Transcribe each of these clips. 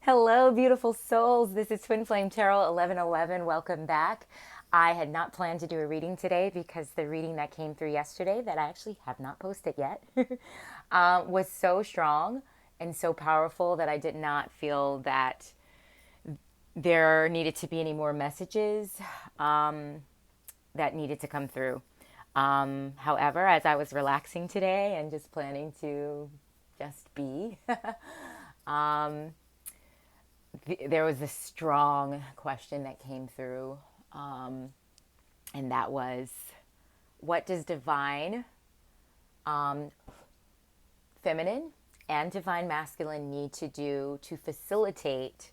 Hello, beautiful souls. This is Twin Flame Tarot 1111. Welcome back. I had not planned to do a reading today because the reading that came through yesterday, that I actually have not posted yet, was so strong and so powerful that I did not feel that there needed to be any more messages that needed to come through. However, as I was relaxing today and just planning to just be, there was a strong question that came through, and that was, what does divine feminine and divine masculine need to do to facilitate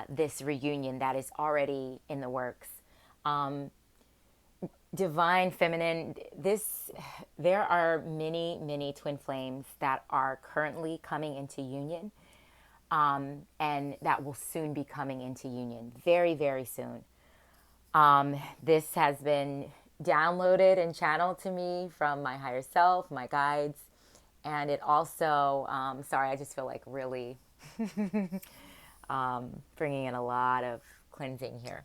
this reunion that is already in the works? Divine feminine, there are many twin flames that are currently coming into union, and that will soon be coming into union very soon. This has been downloaded and channeled to me from my higher self, my guides, and it also, sorry, I just feel like really bringing in a lot of cleansing here.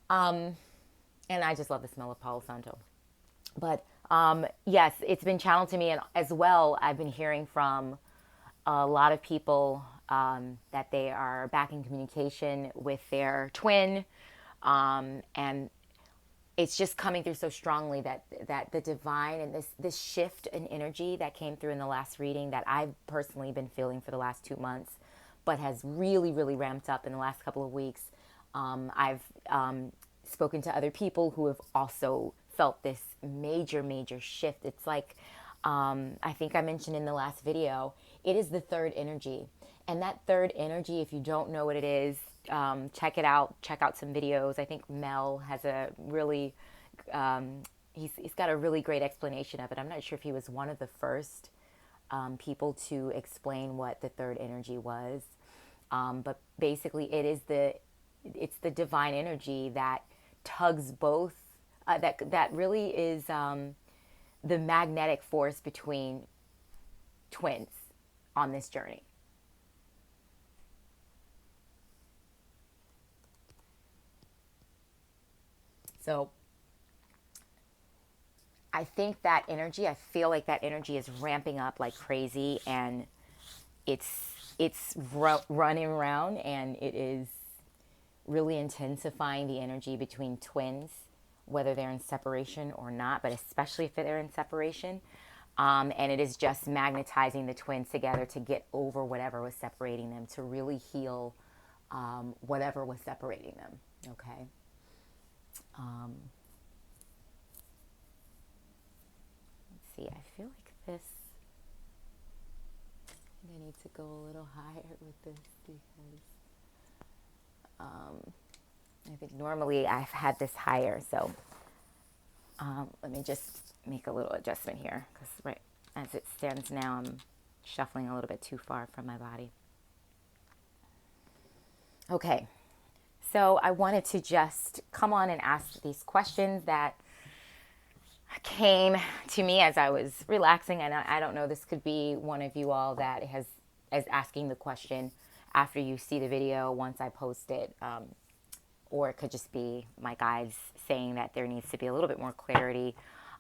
And I just love the smell of Palo Santo. But yes, it's been channeled to me, and as well, I've been hearing from a lot of people that they are back in communication with their twin, and it's just coming through so strongly that the divine and this shift in energy that came through in the last reading that I've personally been feeling for the last 2 months, but has really ramped up in the last couple of weeks. I've spoken to other people who have also felt this major shift. It's like, I think I mentioned in the last video, it is the third energy. And that third energy, if you don't know what it is, check it out. Check out some videos. I think Mel has a really, he's got a really great explanation of it. I'm not sure if he was one of the first people to explain what the third energy was. But basically it's the divine energy that tugs both, that really is the magnetic force between twins on this journey. So I think that energy, I feel like that energy is ramping up like crazy, and it's running around, and it is really intensifying the energy between twins, whether they're in separation or not, but especially if they're in separation. And it is just magnetizing the twins together to get over whatever was separating them, to really heal whatever was separating them. Okay. Let's see. I feel like this. I need to go a little higher with this because I think normally I've had this higher. So let me just make a little adjustment here because right as it stands now, I'm shuffling a little bit too far from my body. Okay, so I wanted to just come on and ask these questions that came to me as I was relaxing, and I don't know, this could be one of you all that is asking the question after you see the video once I post it, or it could just be my guides saying that there needs to be a little bit more clarity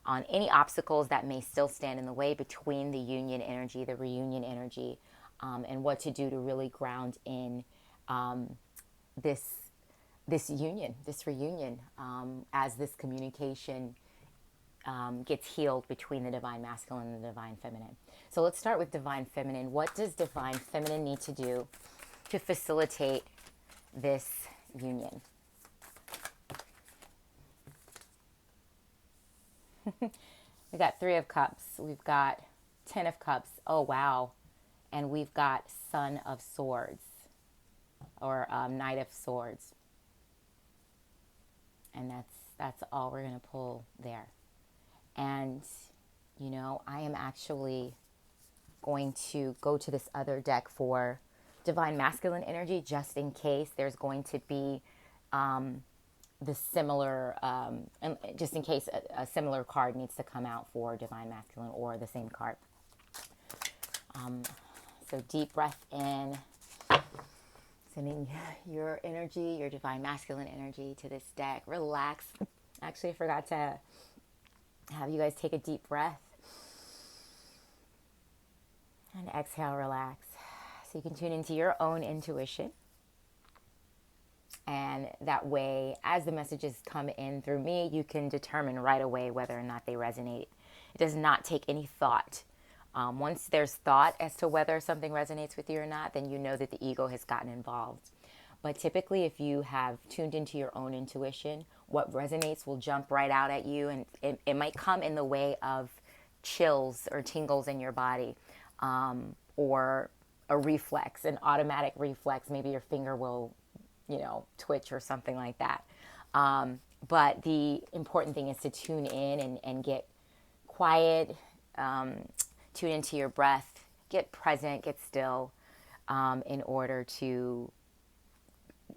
on any obstacles that may still stand in the way between the union energy, the reunion energy, and what to do to really ground in this union, this reunion, as this communication gets healed between the divine masculine and the divine feminine. So let's start with divine feminine. What does divine feminine need to do to facilitate this union? We got 3 of Cups. We've got 10 of Cups. Oh, wow. And we've got Son of Swords, or Knight of Swords. And that's all we're going to pull there. And, you know, I am actually going to go to this other deck for divine masculine energy, just in case there's going to be the similar, and just in case a similar card needs to come out for divine masculine or the same card. So deep breath in Sending your energy, your divine masculine energy to this deck. Relax. Actually, I forgot to have you guys take a deep breath and exhale, relax. So you can tune into your own intuition. And that way, as the messages come in through me, you can determine right away whether or not they resonate. It does not take any thought. Once there's thought as to whether something resonates with you or not, then you know that the ego has gotten involved. But typically, if you have tuned into your own intuition, what resonates will jump right out at you. And it might come in the way of chills or tingles in your body, or a reflex, an automatic reflex. Maybe your finger will, twitch or something like that. But the important thing is to tune in and get quiet, tune into your breath, get present, get still, in order to,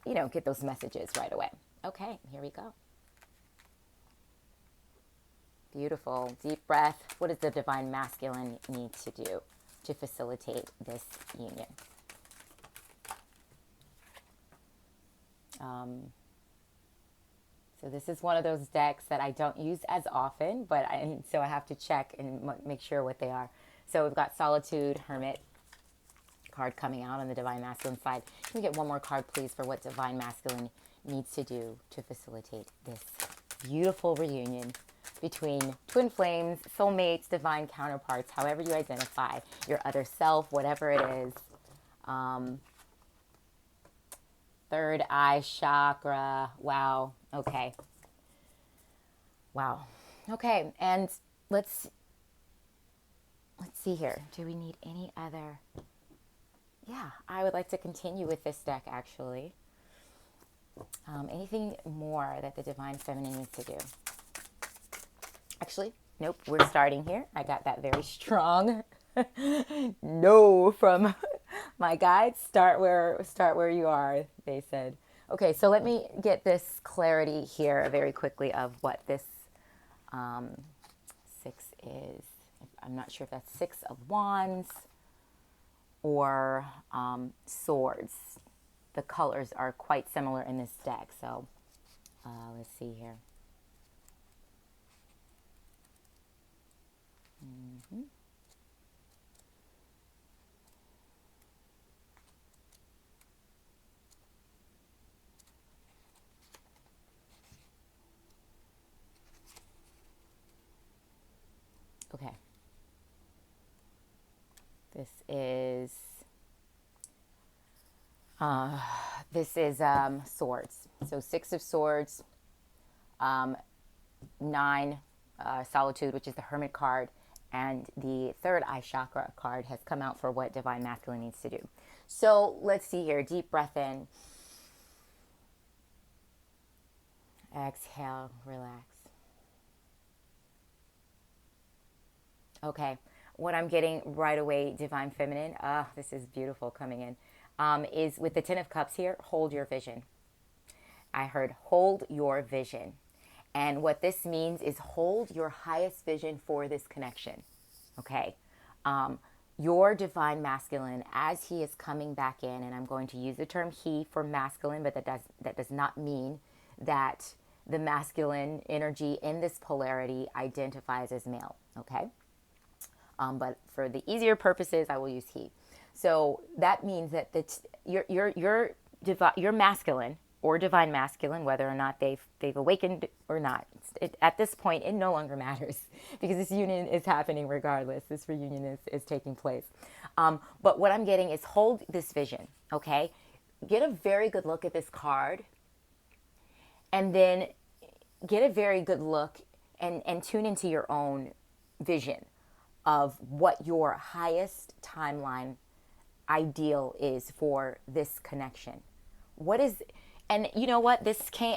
get those messages right away. Okay, here we go. Beautiful. Deep breath. What does the divine masculine need to do to facilitate this union? So this is one of those decks that I don't use as often, so I have to check and make sure what they are. So we've got Solitude, Hermit card coming out on the divine masculine side. Can we get one more card, please, for what divine masculine needs to do to facilitate this beautiful reunion between twin flames, soulmates, divine counterparts, however you identify, your other self, whatever it is. Third eye chakra. Wow. Okay. Wow. Okay. And let's see here. Do we need any other? Yeah, I would like to continue with this deck, actually. Anything more that the divine feminine needs to do? Actually, nope. We're starting here. I got that very strong no from my guides. Start where you are, they said. Okay, so let me get this clarity here very quickly of what this 6 is. I'm not sure if that's 6 of Wands or swords. The colors are quite similar in this deck, so let's see here. Mm-hmm. Okay. This is swords. So 6 of swords, 9 solitude, which is the hermit card, and the third eye chakra card has come out for what divine masculine needs to do. So let's see here. Deep breath in. Exhale, relax. Okay, what I'm getting right away, divine feminine, this is beautiful coming in, is with the 10 of cups here, hold your vision. I heard hold your vision. And what this means is hold your highest vision for this connection, okay? Your divine masculine, as he is coming back in, and I'm going to use the term he for masculine, but that does not mean that the masculine energy in this polarity identifies as male, okay? But for the easier purposes, I will use he. So that means that your masculine or divine masculine, whether or not they've awakened or not, at this point, it no longer matters because this union is happening regardless. This reunion is taking place. But what I'm getting is hold this vision, okay? Get a very good look at this card and then get a very good look and tune into your own vision of what your highest timeline ideal is for this connection. What is, and you know what, this came,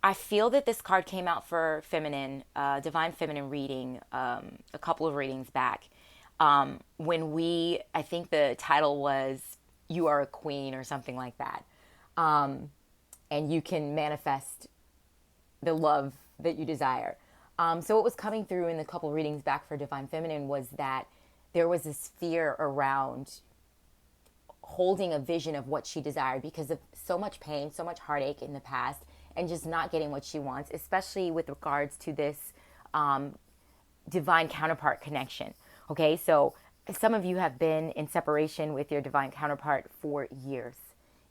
I feel that this card came out for feminine, divine feminine reading, a couple of readings back, when I think the title was You Are a Queen or something like that. And you can manifest the love that you desire. So what was coming through in the couple readings back for divine feminine was that there was this fear around holding a vision of what she desired because of so much pain, so much heartache in the past, and just not getting what she wants, especially with regards to this divine counterpart connection. Okay, so some of you have been in separation with your divine counterpart for years,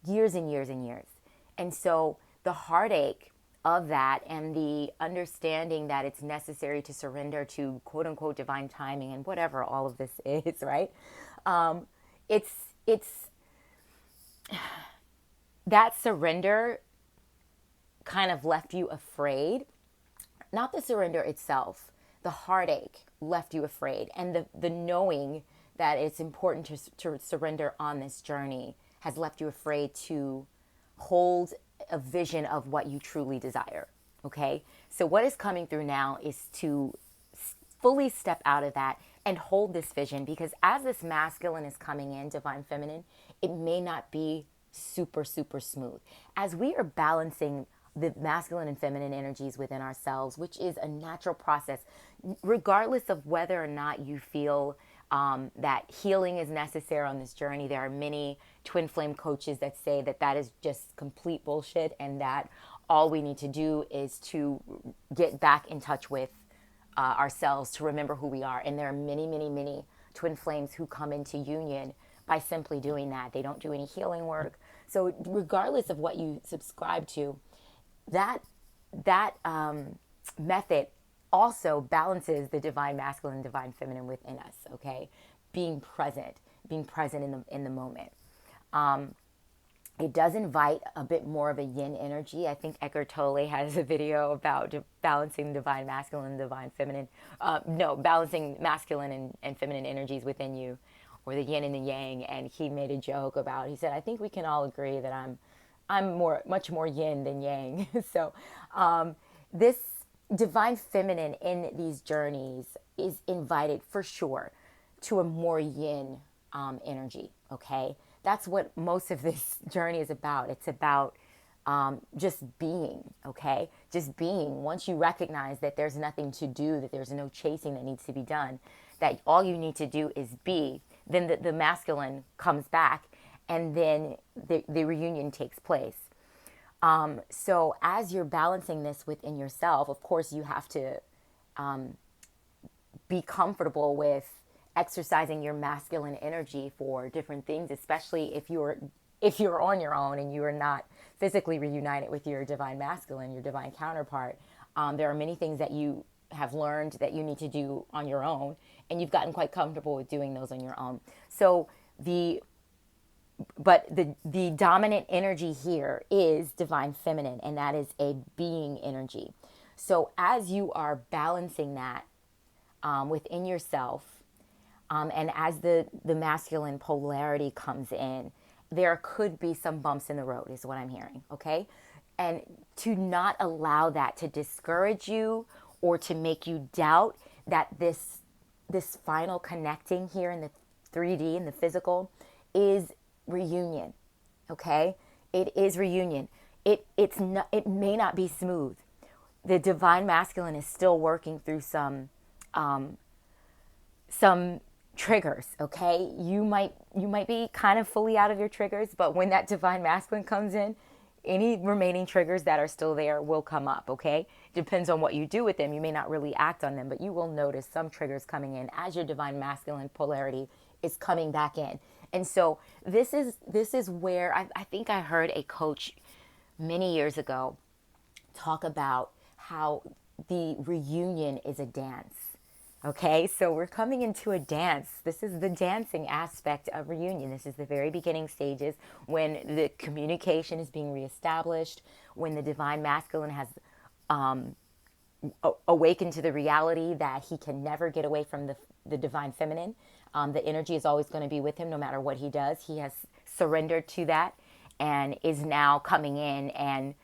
years and years and years. And so the heartache of that and the understanding that it's necessary to surrender to quote unquote divine timing and whatever all of this is, right? It's that surrender kind of left you afraid. Not the surrender itself, the heartache left you afraid. And the knowing that it's important to surrender on this journey has left you afraid to hold a vision of what you truly desire. Okay? So what is coming through now is to fully step out of that and hold this vision, because as this masculine is coming in, divine feminine, it may not be super, super smooth. As we are balancing the masculine and feminine energies within ourselves, which is a natural process, regardless of whether or not you feel that healing is necessary on this journey. There are many twin flame coaches that say that that is just complete bullshit, and that all we need to do is to get back in touch with ourselves, to remember who we are. And there are many, many, many twin flames who come into union by simply doing that. They don't do any healing work. So regardless of what you subscribe to, that method also balances the divine masculine and divine feminine within us. Okay, being present in the moment. It does invite a bit more of a yin energy. I think Eckhart Tolle has a video about balancing divine masculine and divine feminine. Balancing masculine and feminine energies within you, or the yin and the yang. And he made a joke about, he said, I think we can all agree that I'm much more yin than yang. So this divine feminine in these journeys is invited for sure to a more yin energy. Okay, that's what most of this journey is about. It's about just being. Okay, just being. Once you recognize that there's nothing to do, that there's no chasing that needs to be done, that all you need to do is be, then the masculine comes back, and then the reunion takes place. So as you're balancing this within yourself, of course, you have to be comfortable with exercising your masculine energy for different things, especially if you're on your own and you are not physically reunited with your divine masculine, your divine counterpart. There are many things that you have learned that you need to do on your own, and you've gotten quite comfortable with doing those on your own. So the dominant energy here is divine feminine, and that is a being energy. So as you are balancing that within yourself, and as the masculine polarity comes in, there could be some bumps in the road, is what I'm hearing, okay? And to not allow that to discourage you or to make you doubt that this final connecting here in the 3D, in the physical, is reunion. Okay, it is reunion. It's not. It may not be smooth. The divine masculine is still working through some triggers. Okay, you might be kind of fully out of your triggers, but when that divine masculine comes in, any remaining triggers that are still there will come up. Okay, depends on what you do with them. You may not really act on them, but you will notice some triggers coming in as your divine masculine polarity is coming back in. And so this is where I think I heard a coach many years ago talk about how the reunion is a dance. Okay, so we're coming into a dance. This is the dancing aspect of reunion. This is the very beginning stages when the communication is being reestablished, when the divine masculine has awakened to the reality that he can never get away from the divine feminine. The energy is always going to be with him no matter what he does. He has surrendered to that and is now coming in and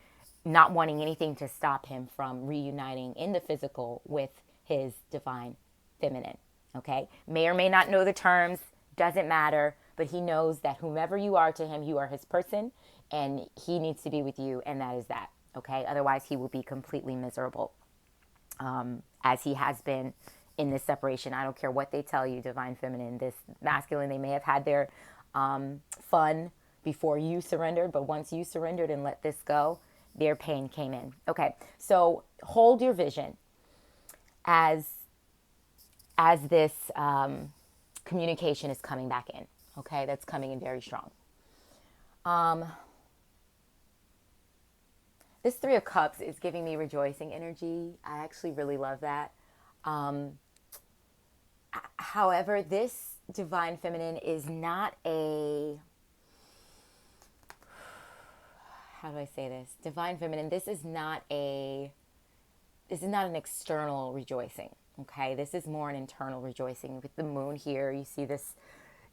not wanting anything to stop him from reuniting in the physical with his divine feminine. Okay? May or may not know the terms, doesn't matter, but he knows that whomever you are to him, you are his person, and he needs to be with you, and that is that. Okay? Otherwise, he will be completely miserable, as he has been in this separation. I don't care what they tell you, divine feminine, this masculine, they may have had their fun before you surrendered, but once you surrendered and let this go, their pain came in. Okay, so hold your vision as this communication is coming back in. Okay, that's coming in very strong. This Three of Cups is giving me rejoicing energy. I actually really love that. However, this divine feminine is not a, how do I say this? Divine feminine, this is not an external rejoicing. Okay, this is more an internal rejoicing. With the moon here, you see this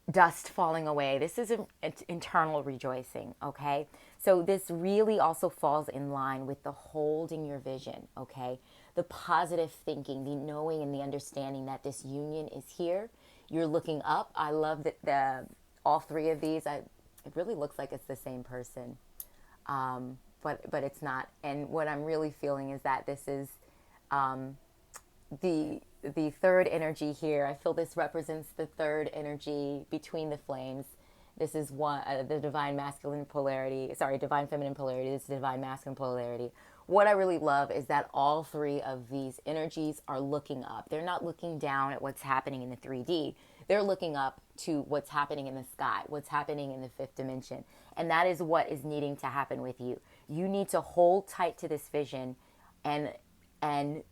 dust falling away. This is an internal rejoicing. Okay, so this really also falls in line with the holding your vision. Okay, the positive thinking, the knowing and the understanding that this union is here. You're looking up. I love that all three of these. It really looks like it's the same person, but it's not. And what I'm really feeling is that this is the third energy here. I feel this represents the third energy between the flames. This is one the divine masculine polarity. Sorry, divine feminine polarity. This is divine masculine polarity. What I really love is that all three of these energies are looking up. They're not looking down at what's happening in the 3D. They're looking up to what's happening in the sky, what's happening in the fifth dimension. And that is what is needing to happen with you. You need to hold tight to this vision and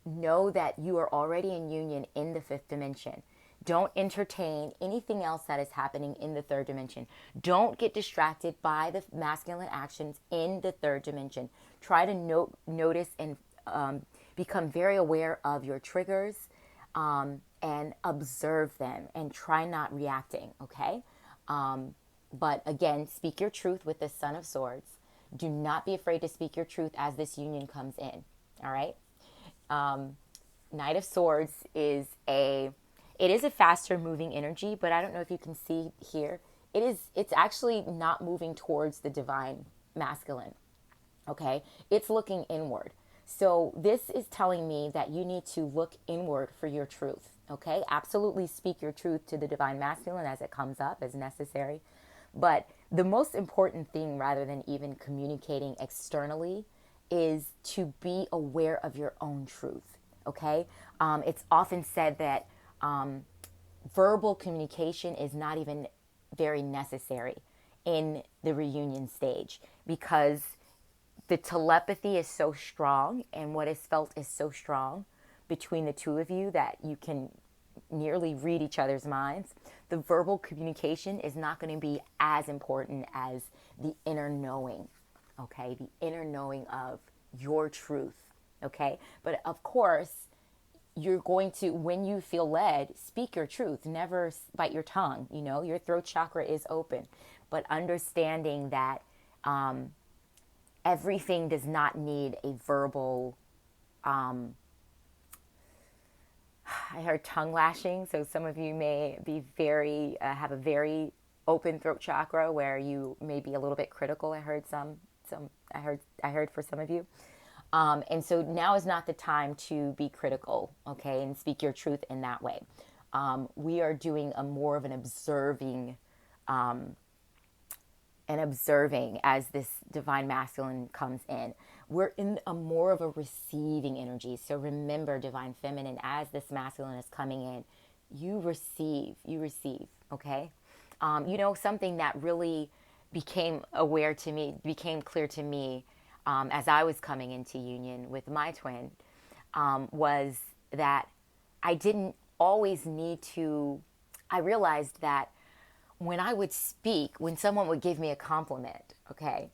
know that you are already in union in the fifth dimension. Don't entertain anything else that is happening in the third dimension. Don't get distracted by the masculine actions in the third dimension. Try to notice and become very aware of your triggers and observe them and try not reacting, okay? But again, speak your truth with the Son of Swords. Do not be afraid to speak your truth as this union comes in, all right? Knight of Swords is a faster moving energy, but I don't know if you can see here. It's actually not moving towards the divine masculine. Okay? It's looking inward. So this is telling me that you need to look inward for your truth. Okay? Absolutely speak your truth to the divine masculine as it comes up as necessary. But the most important thing, rather than even communicating externally, is to be aware of your own truth. Okay? It's often said that verbal communication is not even very necessary in the reunion stage because the telepathy is so strong and what is felt is so strong between the two of you that you can nearly read each other's minds. The verbal communication is not going to be as important as the inner knowing, okay? The inner knowing of your truth, okay? But of course, you're going to, when you feel led, speak your truth. Never bite your tongue. You know, your throat chakra is open. But understanding that everything does not need a verbal, I heard tongue lashing. So some of you may be have a very open throat chakra where you may be a little bit critical. I heard I heard for some of you. And so now is not the time to be critical, okay, and speak your truth in that way. We are doing a more of an observing as this divine masculine comes in. We're in a more of a receiving energy. So remember, divine feminine, as this masculine is coming in, you receive, okay? Something that really became clear to me as I was coming into union with my twin, was that I didn't always need to, I realized that when I would speak, when someone would give me a compliment, okay,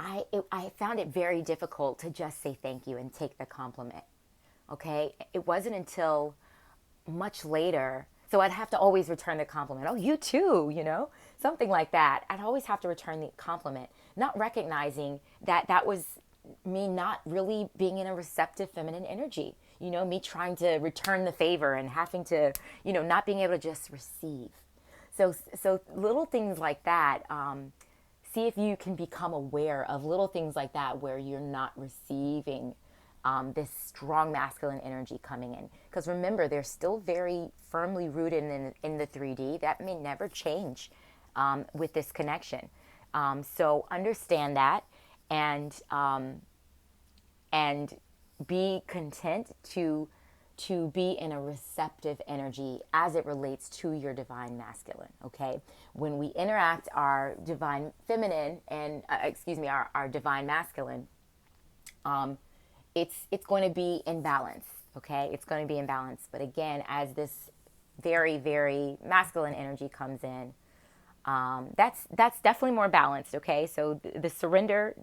I found it very difficult to just say thank you and take the compliment, okay? It wasn't until much later, so I'd have to always return the compliment. Oh, you too, something like that. I'd always have to return the compliment, not recognizing that that was me not really being in a receptive feminine energy, me trying to return the favor and having to, not being able to just receive. So little things like that, see if you can become aware of little things like that where you're not receiving this strong masculine energy coming in. Because remember, they're still very firmly rooted in the 3D. That may never change with this connection. So understand that, and and be content to be in a receptive energy as it relates to your divine masculine. Okay, when we interact our divine feminine and our divine masculine, it's going to be in balance. Okay, it's going to be in balance. But again, as this very, very masculine energy comes in, that's definitely more balanced. Okay, so the surrender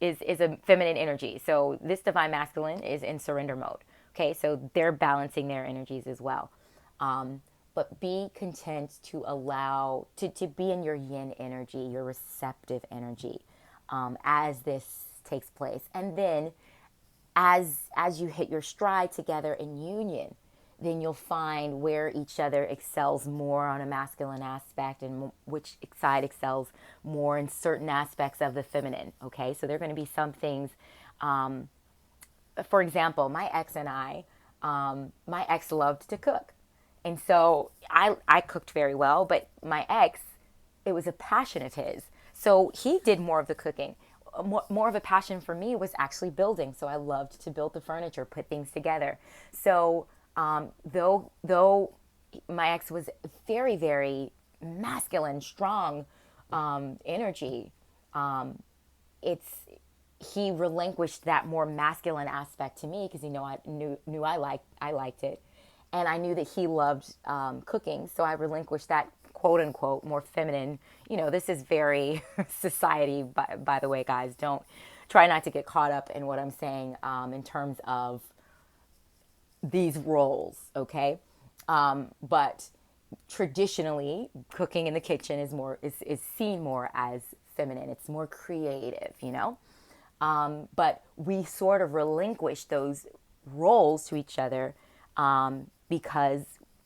is a feminine energy. So this divine masculine is in surrender mode. Okay, so they're balancing their energies as well. But be content to allow to be in your yin energy, your receptive energy, as this takes place. And then as you hit your stride together in union, then you'll find where each other excels more on a masculine aspect and which side excels more in certain aspects of the feminine. Okay, so there are going to be some things. For example, my ex loved to cook. And so I cooked very well, but my ex, it was a passion of his. So he did more of the cooking. More of a passion for me was actually building. So I loved to build the furniture, put things together. So though my ex was very, very masculine, strong energy, it's he relinquished that more masculine aspect to me because I knew I liked it, and I knew that he loved cooking, so I relinquished that quote unquote more feminine. This is very society, by the way, guys. Don't try not to get caught up in what I'm saying in terms of these roles, okay? But traditionally, cooking in the kitchen is seen more as feminine. It's more creative. But we sort of relinquish those roles to each other because,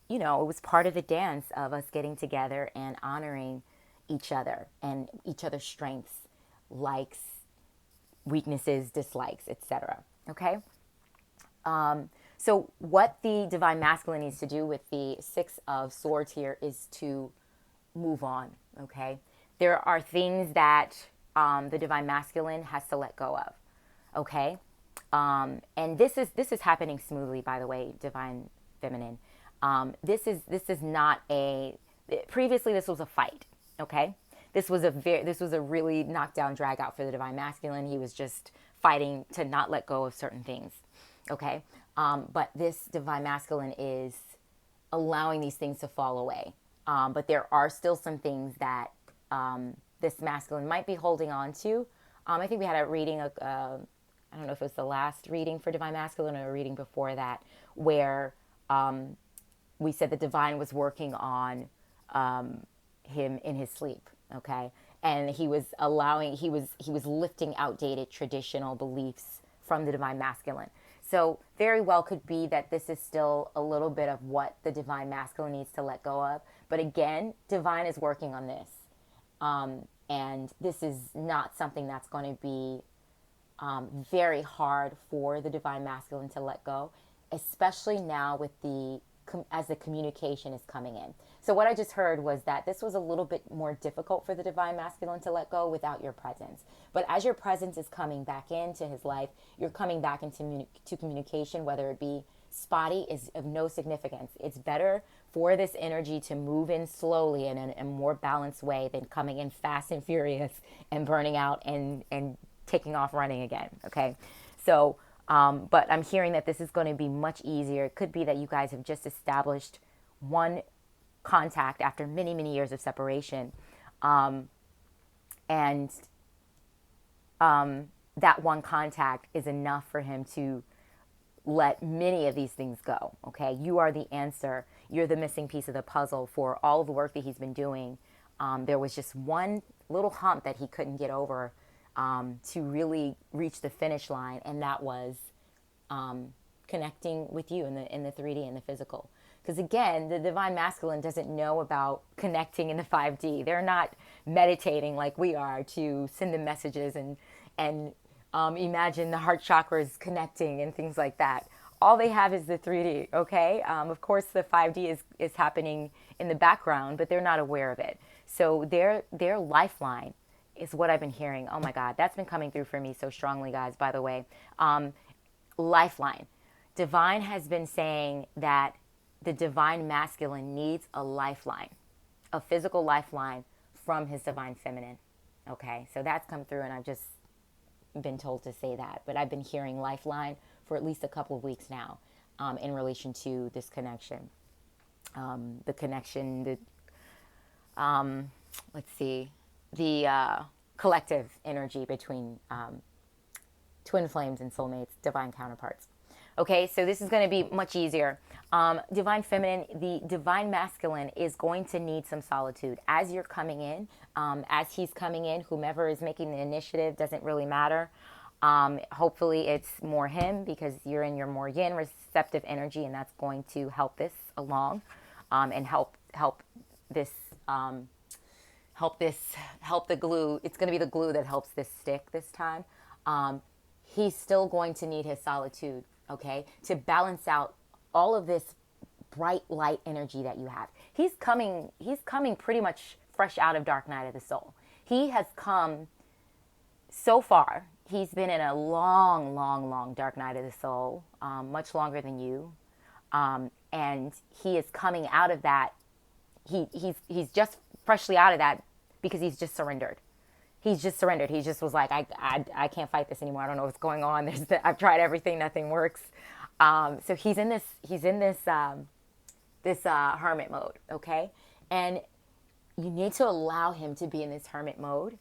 it was part of the dance of us getting together and honoring each other and each other's strengths, likes, weaknesses, dislikes, etc. Okay? So what the divine masculine needs to do with the Six of Swords here is to move on, okay? There are things that the divine masculine has to let go of, okay? And this is happening smoothly, by the way, divine feminine. This is not previously this was a fight, okay? This was a really knockdown drag out for the divine masculine. He was just fighting to not let go of certain things, okay? But this divine masculine is allowing these things to fall away. But there are still some things that this masculine might be holding on to. I think we had a reading, I don't know if it was the last reading for divine masculine or a reading before that, where we said the divine was working on him in his sleep, okay? And he was lifting outdated traditional beliefs from the divine masculine. So very well could be that this is still a little bit of what the divine masculine needs to let go of. But again, divine is working on this. And this is not something that's going to be very hard for the divine masculine to let go, especially now with as the communication is coming in. So what I just heard was that this was a little bit more difficult for the divine masculine to let go without your presence. But as your presence is coming back into his life, you're coming back into communication, whether it be spotty is of no significance. It's better for this energy to move in slowly and in a more balanced way than coming in fast and furious and burning out and taking off running again, okay? So, but I'm hearing that this is going to be much easier. It could be that you guys have just established one contact after many, many years of separation. And that one contact is enough for him to let many of these things go, okay? You are the answer. You're the missing piece of the puzzle for all of the work that he's been doing. There was just one little hump that he couldn't get over to really reach the finish line, and that was connecting with you in the 3D and the physical. Because again, the divine masculine doesn't know about connecting in the 5D. They're not meditating like we are to send them messages and imagine the heart chakras connecting and things like that. All they have is the 3D, okay? Of course, the 5D is happening in the background, but they're not aware of it. So their lifeline is what I've been hearing. Oh my God, that's been coming through for me so strongly, guys, by the way. Lifeline. Divine has been saying that the divine masculine needs a lifeline, a physical lifeline from his divine feminine. Okay, so that's come through, and I've just been told to say that. But I've been hearing lifeline for at least a couple of weeks now, in relation to this connection. The connection, let's see, the collective energy between twin flames and soulmates, divine counterparts. Okay, so this is going to be much easier. Divine feminine, the divine masculine is going to need some solitude as you're coming in, as he's coming in. Whomever is making the initiative, doesn't really matter. Hopefully it's more him, because you're in your more yin receptive energy, and that's going to help this along, and help this help the glue. It's going to be the glue that helps this stick this time. He's still going to need his solitude, okay, to balance out all of this bright light energy that you have. He's coming pretty much fresh out of Dark Night of the Soul. He has come so far. He's been in a long Dark Night of the Soul, much longer than you. And he is coming out of that. He's just freshly out of that, because he's just surrendered. He's just surrendered. He just was like, I can't fight this anymore. I don't know what's going on. I've tried everything. Nothing works. So he's in this hermit mode. Okay. And you need to allow him to be in this hermit mode,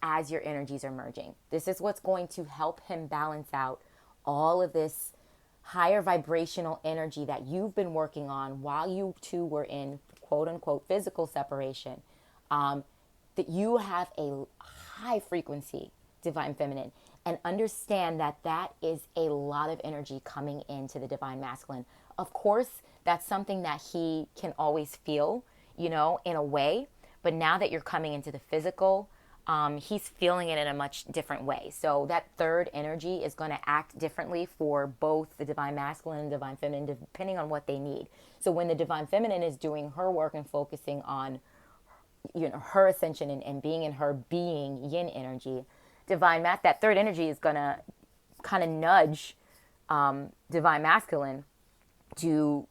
as your energies are merging. This is what's going to help him balance out all of this higher vibrational energy that you've been working on while you two were in quote unquote physical separation. That you have a high frequency divine feminine, and understand that that is a lot of energy coming into the divine masculine. Of course, that's something that he can always feel, in a way. But now that you're coming into the physical, he's feeling it in a much different way. So that third energy is going to act differently for both the divine masculine and divine feminine, depending on what they need. So when the divine feminine is doing her work and focusing on her ascension and being in her being yin energy, that third energy is going to kind of nudge divine masculine to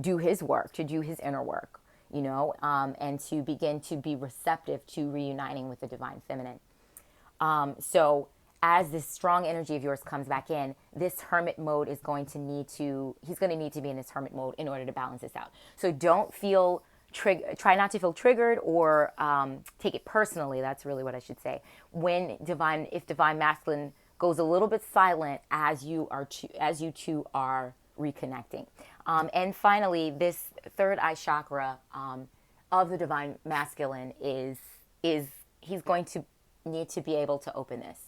do his work, to do his inner work, and to begin to be receptive to reuniting with the divine feminine. So as this strong energy of yours comes back in, this hermit mode is going to he's going to need to be in this hermit mode in order to balance this out. So don't feel try not to feel triggered or take it personally. That's really what I should say. If divine masculine goes a little bit silent as you two are reconnecting. And finally, this third eye chakra of the divine masculine is he's going to need to be able to open this.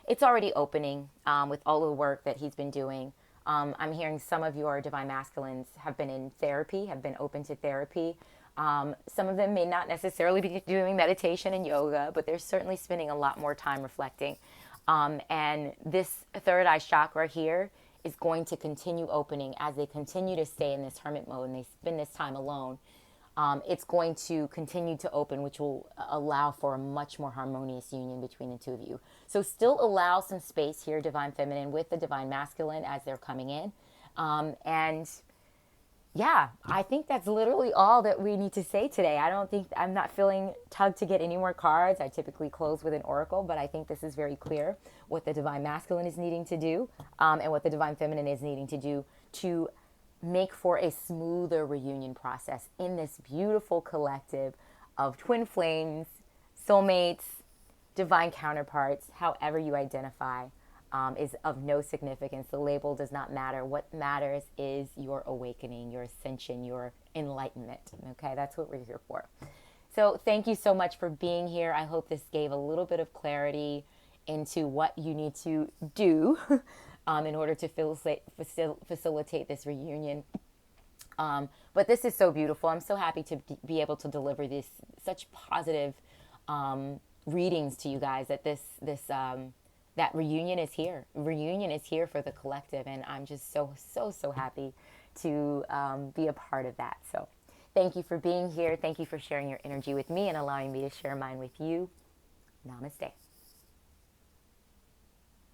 It's already opening with all the work that he's been doing. I'm hearing some of your divine masculines have been in therapy, have been open to therapy. Some of them may not necessarily be doing meditation and yoga, but they're certainly spending a lot more time reflecting. And this third eye chakra here is going to continue opening as they continue to stay in this hermit mode and they spend this time alone. It's going to continue to open, which will allow for a much more harmonious union between the two of you. So still allow some space here, divine feminine with the divine masculine, as they're coming in. And yeah, I think that's literally all that we need to say today. I'm not feeling tugged to get any more cards. I typically close with an oracle, but I think this is very clear what the divine masculine is needing to do, and what the divine feminine is needing to do to make for a smoother reunion process in this beautiful collective of twin flames, soulmates, divine counterparts, however you identify. Is of no significance. The label does not matter. What matters is your awakening, your ascension, your enlightenment. Okay, that's what we're here for. So thank you so much for being here. I hope this gave a little bit of clarity into what you need to do in order to facilitate this reunion. But this is so beautiful. I'm so happy to be able to deliver such positive readings to you guys, that that reunion is here. Reunion is here for the collective, and I'm just so happy to be a part of that. So Thank you for being here. Thank you for sharing your energy with me and allowing me to share mine with you. Namaste.